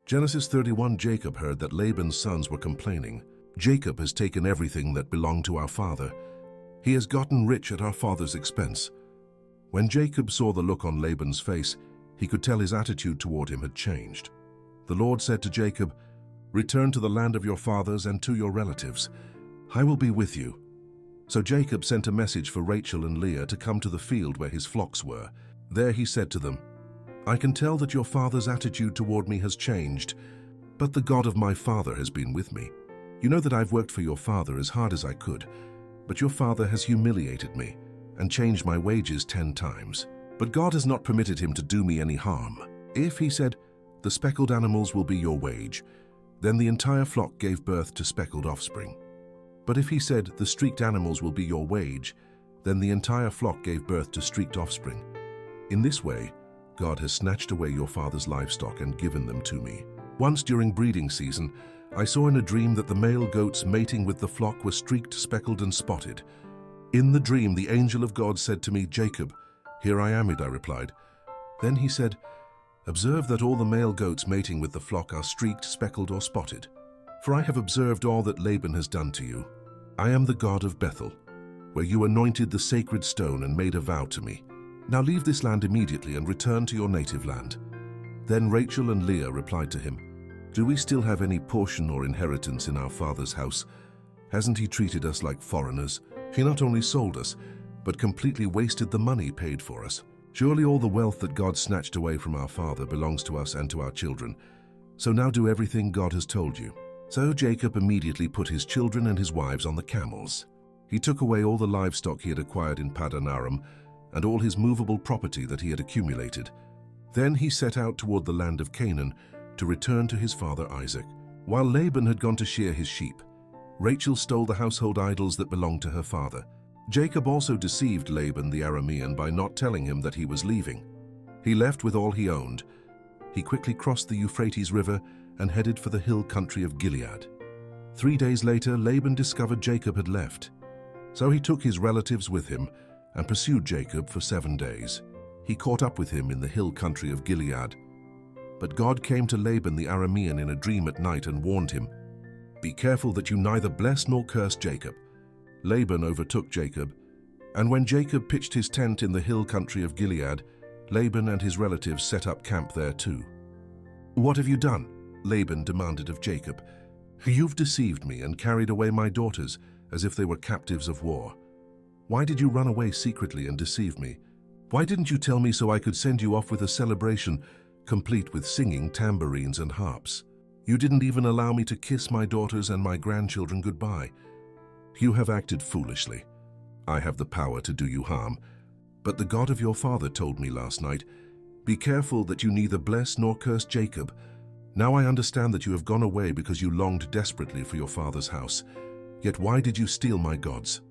Genesis 31. Jacob heard that Laban's sons were complaining. Jacob has taken everything that belonged to our father. He has gotten rich at our father's expense. When Jacob saw the look on Laban's face, he could tell his attitude toward him had changed. The Lord said to Jacob, "Return to the land of your fathers and to your relatives. I will be with you." So Jacob sent a message for Rachel and Leah to come to the field where his flocks were. There he said to them, "I can tell that your father's attitude toward me has changed, but the God of my father has been with me. You know that I've worked for your father as hard as I could, but your father has humiliated me and changed my wages 10 times. But God has not permitted him to do me any harm. If he said, 'The speckled animals will be your wage,' then the entire flock gave birth to speckled offspring. But if he said, 'The streaked animals will be your wage,' then the entire flock gave birth to streaked offspring. In this way, God has snatched away your father's livestock and given them to me. Once during breeding season, I saw in a dream that the male goats mating with the flock were streaked, speckled, and spotted. In the dream, the angel of God said to me, 'Jacob.' 'Here I am,' I replied. Then he said, 'Observe that all the male goats mating with the flock are streaked, speckled, or spotted. For I have observed all that Laban has done to you. I am the God of Bethel, where you anointed the sacred stone and made a vow to me. Now leave this land immediately and return to your native land.' Then Rachel and Leah replied to him, 'Do we still have any portion or inheritance in our father's house? Hasn't he treated us like foreigners? He not only sold us, but completely wasted the money paid for us. Surely all the wealth that God snatched away from our father belongs to us and to our children. So now do everything God has told you.' So Jacob immediately put his children and his wives on the camels. He took away all the livestock he had acquired in Paddan Aram and all his movable property that he had accumulated. Then he set out toward the land of Canaan to return to his father Isaac. While Laban had gone to shear his sheep, Rachel stole the household idols that belonged to her father. Jacob also deceived Laban the Aramean by not telling him that he was leaving. He left with all he owned. He quickly crossed the Euphrates River and headed for the hill country of Gilead. 3 days later, Laban discovered Jacob had left. So he took his relatives with him and pursued Jacob for 7 days. He caught up with him in the hill country of Gilead. But God came to Laban the Aramean in a dream at night and warned him, "Be careful that you neither bless nor curse Jacob." Laban overtook Jacob, and when Jacob pitched his tent in the hill country of Gilead, Laban and his relatives set up camp there too. "What have you done?" Laban demanded of Jacob. "You've deceived me and carried away my daughters as if they were captives of war. Why did you run away secretly and deceive me? Why didn't you tell me so I could send you off with a celebration complete with singing, tambourines, and harps? You didn't even allow me to kiss my daughters and my grandchildren goodbye. You have acted foolishly. I have the power to do you harm. But the God of your father told me last night, 'Be careful that you neither bless nor curse Jacob.' Now I understand that you have gone away because you longed desperately for your father's house. Yet why did you steal my gods?"